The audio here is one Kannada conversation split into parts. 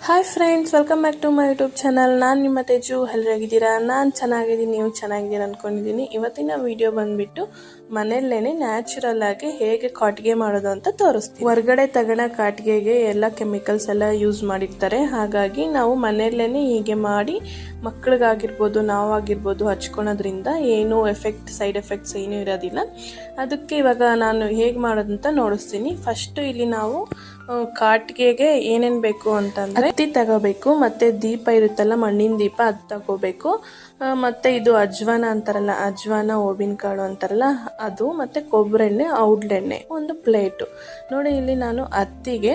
Hi friends, welcome back to my YouTube channel. ನಾನು ನಿಮ್ಮ ತೇಜು. ಹೇಗಿದ್ದೀರಾ? ನಾನು ಚೆನ್ನಾಗಿದ್ದೀನಿ, ನೀವು ಚೆನ್ನಾಗಿದ್ದೀರಾ ಅಂದ್ಕೊಂಡಿದ್ದೀನಿ. ಇವತ್ತಿನ ವಿಡಿಯೋ ಬಂದುಬಿಟ್ಟು ಮನೆಯಲ್ಲೇ ನ್ಯಾಚುರಲ್ ಆಗಿ ಹೇಗೆ ಕಾಟಿಗೆ ಮಾಡೋದು ಅಂತ ತೋರಿಸ್ತೀವಿ. ಹೊರಗಡೆ ತಗೊಳ್ಳೋ ಕಾಟಿಗೆಗೆ ಎಲ್ಲ ಕೆಮಿಕಲ್ಸ್ ಎಲ್ಲ ಯೂಸ್ ಮಾಡಿರ್ತಾರೆ. ಹಾಗಾಗಿ ನಾವು ಮನೆಯಲ್ಲೇ ಹೀಗೆ ಮಾಡಿ ಮಕ್ಕಳಿಗಾಗಿರ್ಬೋದು ನಾವಾಗಿರ್ಬೋದು ಹಚ್ಕೊಳೋದ್ರಿಂದ ಏನೂ ಸೈಡ್ ಎಫೆಕ್ಟ್ಸ್ ಏನೂ ಇರೋದಿಲ್ಲ. ಅದಕ್ಕೆ ಇವಾಗ ನಾನು ಹೇಗೆ ಮಾಡೋದಂತ ನೋಡಿಸ್ತೀನಿ. ಫಸ್ಟು ಇಲ್ಲಿ ನಾವು ಕಾಟಿಗೆಗೆ ಏನೇನು ಬೇಕು ಅಂತಂದರೆ ಹತ್ತಿ ತಗೋಬೇಕು, ಮತ್ತು ದೀಪ ಇರುತ್ತಲ್ಲ ಮಣ್ಣಿನ ದೀಪ, ಅದು ತಗೋಬೇಕು. ಮತ್ತು ಇದು ಅಜ್ವಾನ ಅಂತಾರಲ್ಲ, ಅಜ್ವಾನ ಓಬಿನ ಕಾಳು ಅಂತಾರಲ್ಲ ಅದು, ಮತ್ತು ಕೊಬ್ಬರೆಣ್ಣೆ, ಔಡ್ಲೆಣ್ಣೆ, ಒಂದು ಪ್ಲೇಟು. ನೋಡಿ ಇಲ್ಲಿ ನಾನು ಹತ್ತಿಗೆ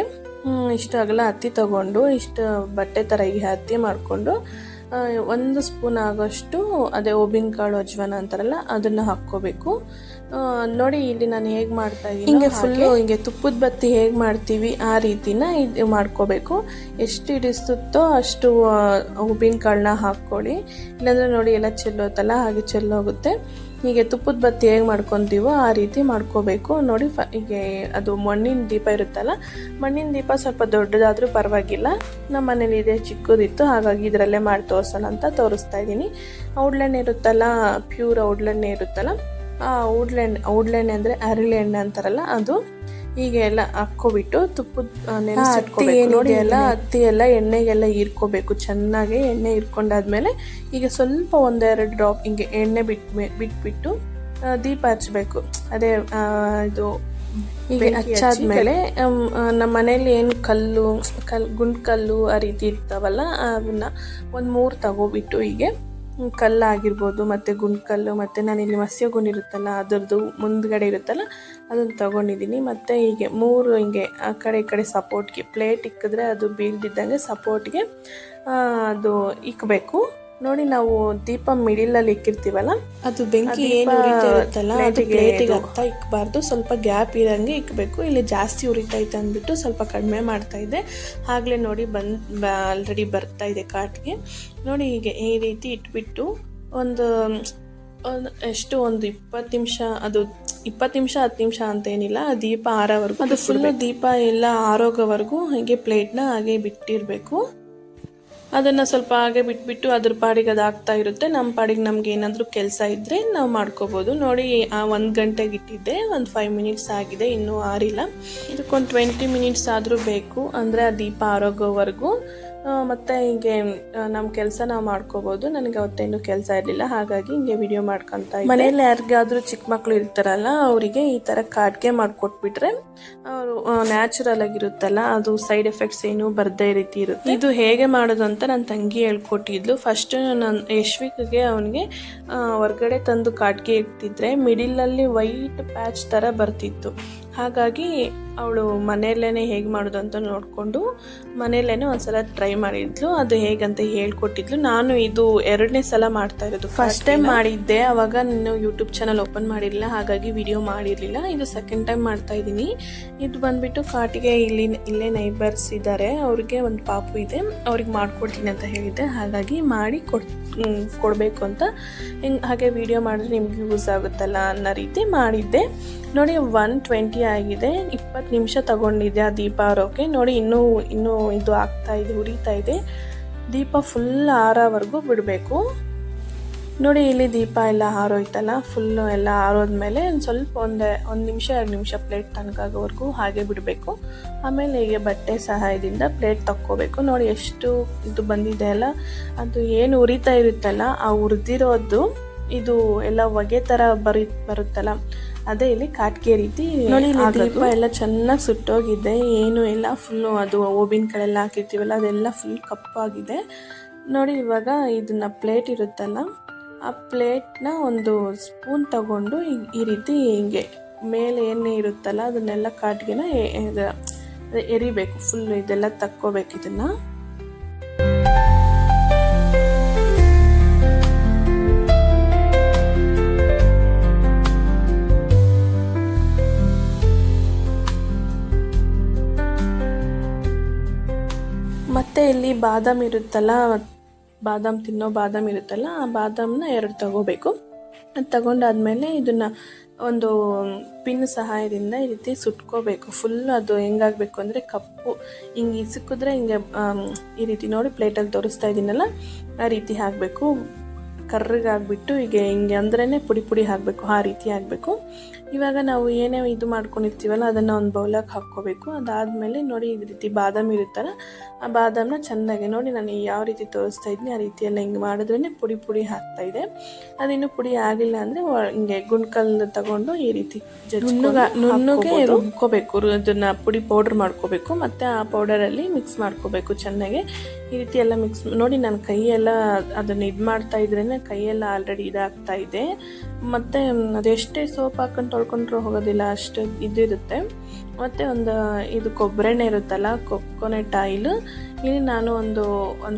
ಇಷ್ಟು ಅಗಲ ಹತ್ತಿ ತಗೊಂಡು ಇಷ್ಟು ಬಟ್ಟೆ ಥರ ಈ ಹತ್ತಿ ಮಾಡಿಕೊಂಡು 1 ಸ್ಪೂನ್ ಆಗೋಷ್ಟು ಅದೇ ಓಬಿನ ಕಾಳು ಅಜ್ವಾನ ಅಂತಾರಲ್ಲ ಅದನ್ನು ಹಾಕ್ಕೋಬೇಕು. ನೋಡಿ ಇಲ್ಲಿ ನಾನು ಹೇಗೆ ಮಾಡ್ತಾ ಇದ್ದೀನಿ, ಹಿಂಗೆ ಫುಲ್ಲು ಹಿಂಗೆ ತುಪ್ಪದ ಬತ್ತಿ ಹೇಗೆ ಮಾಡ್ತೀವಿ ಆ ರೀತಿನ ಇದು ಮಾಡ್ಕೋಬೇಕು. ಎಷ್ಟು ಹಿಡಿಸುತ್ತೋ ಅಷ್ಟು ಉಪ್ಪಿನ ಕಾಳನ್ನ ಹಾಕ್ಕೊಳ್ಳಿ, ಇಲ್ಲಾಂದರೆ ನೋಡಿ ಎಲ್ಲ ಚೆಲ್ಲೋತಲ್ಲ, ಹಾಗೆ ಚೆಲ್ಲೋಗುತ್ತೆ. ಹೀಗೆ ತುಪ್ಪದ ಬತ್ತಿ ಹೇಗೆ ಮಾಡ್ಕೊತೀವೋ ಆ ರೀತಿ ಮಾಡ್ಕೋಬೇಕು. ನೋಡಿ ಹೀಗೆ ಅದು ಮಣ್ಣಿನ ದೀಪ ಇರುತ್ತಲ್ಲ, ಮಣ್ಣಿನ ದೀಪ ಸ್ವಲ್ಪ ದೊಡ್ಡದಾದರೂ ಪರವಾಗಿಲ್ಲ, ನಮ್ಮ ಮನೇಲಿ ಇದೆ ಚಿಕ್ಕದಿತ್ತು, ಹಾಗಾಗಿ ಇದರಲ್ಲೇ ಮಾಡಿ ತೋರಿಸೋಣ ಅಂತ ತೋರಿಸ್ತಾ ಇದ್ದೀನಿ. ಔಡ್ಲೆಣ್ಣೆ ಇರುತ್ತಲ್ಲ, ಪ್ಯೂರ್ ಔಡ್ಲೆಣ್ಣೆ ಇರುತ್ತಲ್ಲ, ಆ ಔಡ್ಲೆಣ್ಣೆ ಅಂದರೆ ಹರಳೆಣ್ಣೆ ಅಂತಾರಲ್ಲ ಅದು, ಹೀಗೆ ಎಲ್ಲ ಹಾಕ್ಕೊಬಿಟ್ಟು ತುಪ್ಪದ ನೆನೆಸಿಟ್ಕೋಬೇಕು. ನೋಡಿ ಎಲ್ಲ ಹತ್ತಿ ಎಲ್ಲ ಎಣ್ಣೆಗೆಲ್ಲ ಹೀರ್ಕೋಬೇಕು ಚೆನ್ನಾಗಿ. ಎಣ್ಣೆ ಹೀರ್ಕೊಂಡಾದ್ಮೇಲೆ ಈಗ ಸ್ವಲ್ಪ 1-2 ಡ್ರಾಪ್ ಹಿಂಗೆ ಎಣ್ಣೆ ಬಿಟ್ಬಿಟ್ಟು ದೀಪ ಹಚ್ಚಬೇಕು. ಅದೇ ಇದು ಹೀಗೆ ಹಚ್ಚಾದ್ಮೇಲೆ ನಮ್ಮ ಮನೇಲಿ ಏನು ಗುಂಡ್ಕಲ್ಲು ಆ ರೀತಿ ಇರ್ತಾವಲ್ಲ, ಅವನ್ನ 1-3 ತಗೋಬಿಟ್ಟು ಹೀಗೆ ಕಲ್ಲಾಗಿರ್ಬೋದು, ಮತ್ತು ಗುಂಡ್ಕಲ್ಲು, ಮತ್ತು ನಾನಿಲ್ಲಿ ಮಸ್ಯಗುಂಡು ಇರುತ್ತಲ್ಲ ಅದರದ್ದು ಮುಂದ್ಗಡೆ ಇರುತ್ತಲ್ಲ ಅದನ್ನು ತೊಗೊಂಡಿದ್ದೀನಿ. ಮತ್ತು ಹೀಗೆ 3 ಹಿಂಗೆ ಆ ಕಡೆ ಈ ಕಡೆ ಸಪೋರ್ಟ್ಗೆ ಪ್ಲೇಟ್ ಇಕ್ಕಿದ್ರೆ ಅದು ಬೀಳ್ದಿದ್ದಂಗೆ ಸಪೋರ್ಟ್ಗೆ ಅದು ಇಕ್ಕಬೇಕು. ನೋಡಿ ನಾವು ದೀಪ ಮಿಡಿಲಲ್ಲಿ ಇಕ್ಕಿರ್ತೀವಲ್ಲ, ಅದು ಬೆಂಕಿ ಏನು ಉರಿತಾ ಇರುತ್ತಲ್ಲ ಅದು ಪ್ಲೇಟಿಗೆ ಹತ್ತ ಇಕ್ಕಬಾರ್ದು, ಸ್ವಲ್ಪ ಗ್ಯಾಪ್ ಇರೋಂಗೆ ಇಕ್ಕಬೇಕು. ಇಲ್ಲಿ ಜಾಸ್ತಿ ಉರಿತೈತೆ ಅಂದ್ಬಿಟ್ಟು ಸ್ವಲ್ಪ ಕಡಿಮೆ ಮಾಡ್ತಾಯಿದ್ದೆ, ಆಗಲೇ ನೋಡಿ ಆಲ್ರೆಡಿ ಬರ್ತಾ ಇದೆ ಕಾಟಿಗೆ. ನೋಡಿ ಹೀಗೆ ಈ ರೀತಿ ಇಟ್ಬಿಟ್ಟು ಒಂದು 20 ನಿಮಿಷ, ಅದು 20 ನಿಮಿಷ 10 ನಿಮಿಷ ಅಂತ ಏನಿಲ್ಲ, ದೀಪ ಆರೋವರೆಗೂ, ಅದು ಫುಲ್ಲು ದೀಪ ಎಲ್ಲ ಆರೋಗೋವರೆಗೂ ಹೀಗೆ ಪ್ಲೇಟ್ನ ಹಾಗೆ ಬಿಟ್ಟಿರಬೇಕು. ಅದನ್ನು ಸ್ವಲ್ಪ ಹಾಗೆ ಬಿಟ್ಬಿಟ್ಟು ಅದ್ರ ಪಾಡಿಗೆ ಅದು ಆಗ್ತಾ ಇರುತ್ತೆ. ನಮ್ಮ ಪಾಡಿಗೆ ನಮ್ಗೆ ಏನಾದರೂ ಕೆಲಸ ಇದ್ದರೆ ನಾವು ಮಾಡ್ಕೋಬೋದು. ನೋಡಿ 1 ಗಂಟೆಗೆ ಇಟ್ಟಿದ್ದೆ, ಒಂದು 5 ಮಿನಿಟ್ಸ್ ಆಗಿದೆ, ಇನ್ನೂ ಆರಿಲ್ಲ. ಇದಕ್ಕೊಂದು 20 ಮಿನಿಟ್ಸ್ ಆದರೂ ಬೇಕು, ಅಂದರೆ ಆ ದೀಪ ಆರೋಗೋವರೆಗೂ. ಮತ್ತು ಹೀಗೆ ನಮ್ಮ ಕೆಲಸ ನಾವು ಮಾಡ್ಕೋಬೋದು. ನನಗೆ ಅವತ್ತೇನು ಕೆಲಸ ಇರಲಿಲ್ಲ, ಹಾಗಾಗಿ ಹಿಂಗೆ ವಿಡಿಯೋ ಮಾಡ್ಕೊತಾ ಇದ್ದೆ. ಮನೇಲಿ ಯಾರಿಗಾದ್ರೂ ಚಿಕ್ಕ ಮಕ್ಕಳು ಇರ್ತಾರಲ್ಲ ಅವರಿಗೆ ಈ ಥರ ಕಾಟಿಗೆ ಮಾಡಿಕೊಟ್ಬಿಟ್ರೆ ಅವರು ನ್ಯಾಚುರಲ್ ಆಗಿರುತ್ತಲ್ಲ, ಅದು ಸೈಡ್ ಎಫೆಕ್ಟ್ಸ್ ಏನು ಬರದೇ ರೀತಿ ಇರುತ್ತೆ. ಇದು ಹೇಗೆ ಮಾಡೋದು ಅಂತ ನನ್ನ ತಂಗಿ ಹೇಳ್ಕೊಟ್ಟಿದ್ಲು. ಫಸ್ಟ್ ನಾನು ಯಶ್ವಿಕ್ಗೆ ಅವನಿಗೆ ಹೊರ್ಗಡೆ ತಂದು ಕಾಟಿಗೆ ಇಡ್ತಿದ್ರೆ ಮಿಡಿಲಲ್ಲಿ ವೈಟ್ ಪ್ಯಾಚ್ ಥರ ಬರ್ತಿತ್ತು. ಹಾಗಾಗಿ ಅವಳು ಮನೆಯಲ್ಲೇ ಹೇಗೆ ಮಾಡೋದು ಅಂತ ನೋಡಿಕೊಂಡು ಮನೆಯಲ್ಲೇ ಒಂದ್ಸಲ ಟ್ರೈ ಮಾಡಿದ್ಲು. ಅದು ಹೇಗಂತ ಹೇಳ್ಕೊಟ್ಟಿದ್ಲು. ನಾನು ಇದು 2ನೇ ಸಲ ಮಾಡ್ತಾ ಇರೋದು. ಫಸ್ಟ್ ಟೈಮ್ ಮಾಡಿದ್ದೆ, ಅವಾಗ ನಾನು ಯೂಟ್ಯೂಬ್ ಚಾನಲ್ ಓಪನ್ ಮಾಡಿರಲಿಲ್ಲ, ಹಾಗಾಗಿ ವಿಡಿಯೋ ಮಾಡಿರಲಿಲ್ಲ. ಇದು ಸೆಕೆಂಡ್ ಟೈಮ್ ಮಾಡ್ತಾ ಇದ್ದೀನಿ. ಇದು ಬಂದುಬಿಟ್ಟು ಕಾಟಿಗೆ ಇಲ್ಲೇ ನೈಬರ್ಸ್ ಇದ್ದಾರೆ, ಅವ್ರಿಗೆ ಒಂದು ಪಾಪು ಇದೆ, ಅವ್ರಿಗೆ ಮಾಡ್ಕೊಡ್ತೀನಿ ಅಂತ ಹೇಳಿದ್ದೆ, ಹಾಗಾಗಿ ಮಾಡಿ ಕೊಡಬೇಕು ಅಂತ ಹಾಗೆ ವಿಡಿಯೋ ಮಾಡಿದ್ರೆ ನಿಮ್ಗೆ ಯೂಸ್ ಆಗುತ್ತಲ್ಲ ಅನ್ನೋ ರೀತಿ ಮಾಡಿದ್ದೆ. ನೋಡಿ 1:20 ಆಗಿದೆ, 20 ನಿಮಿಷ ತಗೊಂಡಿದ್ದೆ ಆ ದೀಪ ಆರೋಕೆ. ನೋಡಿ ಇನ್ನೂ ಇದು ಆಗ್ತಾ ಇದೆ, ಉರಿತಾ ಇದೆ. ದೀಪ ಫುಲ್ ಆರೋವರೆಗೂ ಬಿಡಬೇಕು. ನೋಡಿ ಇಲ್ಲಿ ದೀಪ ಎಲ್ಲ ಆರೋಯ್ತಲ್ಲ, ಫುಲ್ಲು ಎಲ್ಲ ಆರೋದ್ಮೇಲೆ ಸ್ವಲ್ಪ ಒಂದು ನಿಮಿಷ 2 ನಿಮಿಷ ಪ್ಲೇಟ್ ತನಕಾಗೋವರೆಗೂ ಹಾಗೆ ಬಿಡಬೇಕು. ಆಮೇಲೆ ಹೀಗೆ ಬಟ್ಟೆ ಸಹಾಯದಿಂದ ಪ್ಲೇಟ್ ತಕ್ಕೋಬೇಕು. ನೋಡಿ ಎಷ್ಟು ಇದು ಬಂದಿದೆ ಅಲ್ಲ, ಅದು ಏನು ಉರಿತಾ ಇರುತ್ತಲ್ಲ ಆ ಉರಿದಿರೋದು ಇದು ಎಲ್ಲ ಹೊಗೆ ಥರ ಬರುತ್ತಲ್ಲ, ಅದೇ ಇಲ್ಲಿ ಕಾಟಿಗೆ ರೀತಿ. ನೋಡಿ ಇಲ್ಲಿ ದೀಪ ಎಲ್ಲ ಚೆನ್ನಾಗಿ ಸುಟ್ಟೋಗಿದೆ, ಏನು ಇಲ್ಲ, ಫುಲ್ಲು ಅದು ಓಬಿನ ಕಳೆಲ್ಲ ಹಾಕಿರ್ತೀವಲ್ಲ ಅದೆಲ್ಲ ಫುಲ್ ಕಪ್ಪಾಗಿದೆ. ನೋಡಿ ಇವಾಗ ಇದನ್ನ ಪ್ಲೇಟ್ ಇರುತ್ತಲ್ಲ, ಆ ಪ್ಲೇಟ್ನ ಒಂದು ಸ್ಪೂನ್ ತಗೊಂಡು ಈ ರೀತಿ ಹಿಂಗೆ ಮೇಲೆ ಎಣ್ಣೆ ಇರುತ್ತಲ್ಲ ಅದನ್ನೆಲ್ಲ ಕಾಟಿಗೆನ ಎರಿಬೇಕು. ಫುಲ್ಲು ಇದೆಲ್ಲ ತಕ್ಕೋಬೇಕು ಇದನ್ನು. ಮತ್ತು ಇಲ್ಲಿ ಬಾದಾಮ್ ಇರುತ್ತಲ್ಲ, ಬಾದಾಮ್ ಇರುತ್ತಲ್ಲ, ಆ ಬಾದಾಮನ್ನ 2 ತಗೋಬೇಕು. ಅದು ತಗೊಂಡಾದ್ಮೇಲೆ ಇದನ್ನು ಒಂದು ಪಿನ್ ಸಹಾಯದಿಂದ ಈ ರೀತಿ ಸುಟ್ಕೋಬೇಕು. ಫುಲ್ ಅದು ಹೆಂಗಾಗಬೇಕು ಅಂದರೆ ಕಪ್ಪು ಹಿಂಗೆ ಸಿಕ್ಕಿದ್ರೆ ಹಿಂಗೆ ಈ ರೀತಿ ನೋಡಿ ಪ್ಲೇಟಲ್ಲಿ ತೋರಿಸ್ತಾ ಇದ್ದೀನಲ್ಲ ಆ ರೀತಿ ಆಗಬೇಕು. ಕರ್ರಗಾಗ್ಬಿಟ್ಟು ಈಗ ಹಿಂಗೆ ಅಂದ್ರೇ ಪುಡಿ ಪುಡಿ ಹಾಕಬೇಕು, ಆ ರೀತಿ ಆಗಬೇಕು. ಇವಾಗ ನಾವು ಏನೇ ಇದು ಮಾಡ್ಕೊಂಡಿರ್ತೀವಲ್ಲ ಅದನ್ನು ಒಂದು ಬೌಲಾಗಿ ಹಾಕ್ಕೋಬೇಕು. ಅದಾದಮೇಲೆ ನೋಡಿ ಈ ರೀತಿ ಬಾದಾಮಿ ಇರುತ್ತಲ್ಲ ಆ ಬಾದಾಮನ್ನ ಚೆನ್ನಾಗಿ ನೋಡಿ ನಾನು ಯಾವ ರೀತಿ ತೋರಿಸ್ತಾ ಇದ್ದೀನಿ ಆ ರೀತಿ ಎಲ್ಲ ಹಿಂಗೆ ಮಾಡಿದ್ರೇ ಪುಡಿ ಪುಡಿ ಆಗ್ತಾಯಿದೆ. ಅದಿನ್ನೂ ಪುಡಿ ಆಗಿಲ್ಲ ಅಂದರೆ ಹಿಂಗೆ ಗುಂಡ್ಕಲ್ಲು ತಗೊಂಡು ಈ ರೀತಿ ನುಣ್ಣಗೆ ರುಬ್ಕೋಬೇಕು. ಅದನ್ನು ಪುಡಿ ಪೌಡ್ರ್ ಮಾಡ್ಕೋಬೇಕು. ಮತ್ತು ಆ ಪೌಡರಲ್ಲಿ ಮಿಕ್ಸ್ ಮಾಡ್ಕೋಬೇಕು ಚೆನ್ನಾಗಿ. ಈ ರೀತಿ ಎಲ್ಲ ಮಿಕ್ಸ್ ನೋಡಿ ನಾನು ಕೈಯೆಲ್ಲ ಅದನ್ನು ಇದು ಮಾಡ್ತಾ ಇದ್ರೇ ಕೈಯೆಲ್ಲ ಆಲ್ರೆಡಿ ಇದಾಗ್ತಾ ಇದೆ. ಮತ್ತು ಅದೆಷ್ಟೇ ಸೋಪ್ ಹಾಕೊಂಡು ತೊಳ್ಕೊಂಡ್ರೂ ಹೋಗೋದಿಲ್ಲ, ಅಷ್ಟು ಇದಿರುತ್ತೆ. ಮತ್ತು ಒಂದು ಇದು ಕೊಬ್ಬರಿ ಎಣ್ಣೆ ಇರುತ್ತಲ್ಲ, ಕೊಕೊನೆಟ್ ಆಯಿಲ್, ಇಲ್ಲಿ ನಾನು ಒಂದು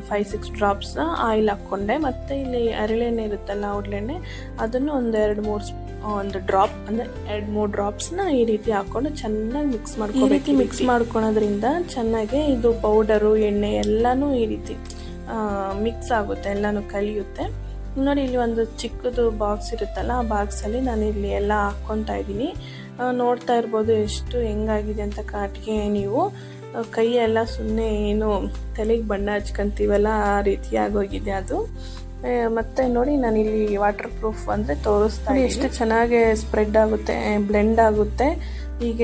5-6 ಡ್ರಾಪ್ಸ್ ಆಯಿಲ್ ಹಾಕ್ಕೊಂಡೆ. ಮತ್ತು ಇಲ್ಲಿ ಹರಳೆಣ್ಣೆ ಇರುತ್ತಲ್ಲ, ಔಡ್ಲೆಣ್ಣೆ, ಅದನ್ನು ಒಂದು ಡ್ರಾಪ್ ಅಂದರೆ 2-3 ಡ್ರಾಪ್ಸ್ನ ಈ ರೀತಿ ಹಾಕ್ಕೊಂಡು ಚೆನ್ನಾಗಿ ಮಿಕ್ಸ್ ಮಾಡ್ಕೊ. ಈ ರೀತಿ ಮಿಕ್ಸ್ ಮಾಡ್ಕೊಳೋದ್ರಿಂದ ಚೆನ್ನಾಗಿ ಇದು ಪೌಡರು ಎಣ್ಣೆ ಎಲ್ಲನೂ ಈ ರೀತಿ ಮಿಕ್ಸ್ ಆಗುತ್ತೆ, ಎಲ್ಲನೂ ಕಲಿಯುತ್ತೆ. ನೋಡಿ ಇಲ್ಲಿ ಒಂದು ಚಿಕ್ಕದು ಬಾಕ್ಸ್ ಇರುತ್ತಲ್ಲ ಆ ಬಾಕ್ಸಲ್ಲಿ ನಾನು ಇಲ್ಲಿ ಎಲ್ಲ ಹಾಕ್ಕೊತಾ ಇದ್ದೀನಿ. ನೋಡ್ತಾ ಇರ್ಬೋದು ಎಷ್ಟು ಹೆಂಗಾಗಿದೆ ಅಂತ ಕಾಟಿಗೆ. ನೀವು ಕೈಯೆಲ್ಲ ಸುಮ್ಮನೆ ಏನು ತಲೆಗೆ ಬಣ್ಣ ಹಚ್ಕೊಂತೀವಲ್ಲ ಆ ರೀತಿ ಆಗೋಗಿದೆ ಅದು. ಮತ್ತು ನೋಡಿ ನಾನಿಲ್ಲಿ ವಾಟರ್ ಪ್ರೂಫ್ ಅಂದರೆ ತೋರಿಸ್ತಾ ಎಷ್ಟು ಚೆನ್ನಾಗಿ ಸ್ಪ್ರೆಡ್ ಆಗುತ್ತೆ, ಬ್ಲೆಂಡ್ ಆಗುತ್ತೆ. ಈಗ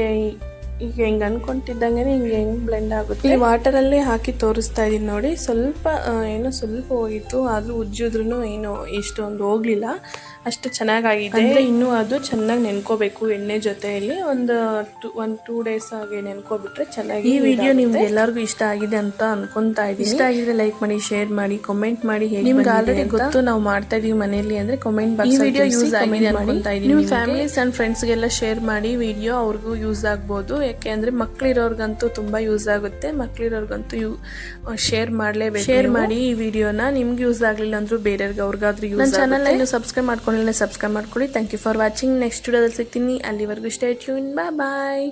ಹೆಂಗೆ ಅಂದ್ಕೊತಿದ್ದಂಗೆ ಹಿಂಗೆ ಬ್ಲೆಂಡ್ ಆಗುತ್ತೆ. ಈ ವಾಟರಲ್ಲೇ ಹಾಕಿ ತೋರಿಸ್ತಾ ಇದ್ದೀನಿ ನೋಡಿ. ಸ್ವಲ್ಪ ಹೋಗಿತ್ತು, ಆದರೂ ಉಜ್ಜಿದ್ರೂ ಏನು ಇಷ್ಟೊಂದು ಹೋಗಲಿಲ್ಲ, ಅಷ್ಟು ಚೆನ್ನಾಗಾಗಿದೆ. ಅಂದರೆ ಇನ್ನೂ ಅದು ಚೆನ್ನಾಗಿ ನೆನ್ಕೋಬೇಕು ಎಣ್ಣೆ ಜೊತೆಯಲ್ಲಿ. ಒಂದು 2 ಡೇಸ್ ಹಾಗೆ ನೆನ್ಕೋಬಿಟ್ರೆ ಚೆನ್ನಾಗಿ. ಈ ವಿಡಿಯೋ ನಿಮ್ಗೆ ಎಲ್ಲರಿಗೂ ಇಷ್ಟ ಆಗಿದೆ ಅಂತ ಅನ್ಕೊಂತಾ ಇದ್ದೀನಿ. ಇಷ್ಟ ಆಗಿದ್ರೆ ಲೈಕ್ ಮಾಡಿ, ಶೇರ್ ಮಾಡಿ, ಕಮೆಂಟ್ ಮಾಡಿ. ನಿಮ್ಗೆ ಆಲ್ರೆಡಿ ಗೊತ್ತು ನಾವು ಮಾಡ್ತಾ ಇದೀವಿ ಮನೆಯಲ್ಲಿ ಅಂದರೆ ಕಮೆಂಟ್ ಬಾಕ್ಸ್ ಈ ವಿಡಿಯೋ ಯೂಸ್ ಆಗಿದೆ ಅನ್ಕೊಂತಾ ಇದ್ದೀನಿ. ನಿಮ್ಮ ಫ್ಯಾಮಿಲೀಸ್ ಆ್ಯಂಡ್ ಫ್ರೆಂಡ್ಸ್ಗೆಲ್ಲ ಶೇರ್ ಮಾಡಿ. ವಿಡಿಯೋ ಅವ್ರಿಗೂ ಯೂಸ್ ಆಗ್ಬೋದು. ಯಾಕೆ ಅಂದರೆ ಮಕ್ಕಳಿರೋರ್ಗಂತೂ ತುಂಬ ಯೂಸ್ ಆಗುತ್ತೆ. ಮಕ್ಕಳಿರೋರ್ಗಂತೂ ಶೇರ್ ಮಾಡಲೇಬೇಕು. ಶೇರ್ ಮಾಡಿ ಈ ವಿಡಿಯೋನ. ನಿಮ್ಗೆ ಯೂಸ್ ಆಗಲಿಲ್ಲ ಅಂದ್ರೂ ಬೇರೆಯವ್ರಿಗೆ ಅವ್ರಿಗಾದ್ರೂ ಯೂಸ್. ನನ್ನ ಚಾನಲ್ ಇನ್ನು ಸಬ್ಸ್ಕ್ರೈಬ್ ಮಾಡ್ಕೊಳ್ಳಿ, ಸಬ್ಸ್ಕ್ರೈಬ್ ಮಾಡ್ಕೊಳ್ಳಿ. Thank you for watching. Next ವಿಡಿಯೋದಲ್ಲಿ ಸಿಗ್ತೀನಿ. ಅಲ್ಲಿವರೆಗೂ ಸ್ಟೇ ಟ್ಯೂನ್. ಬಾಯ್.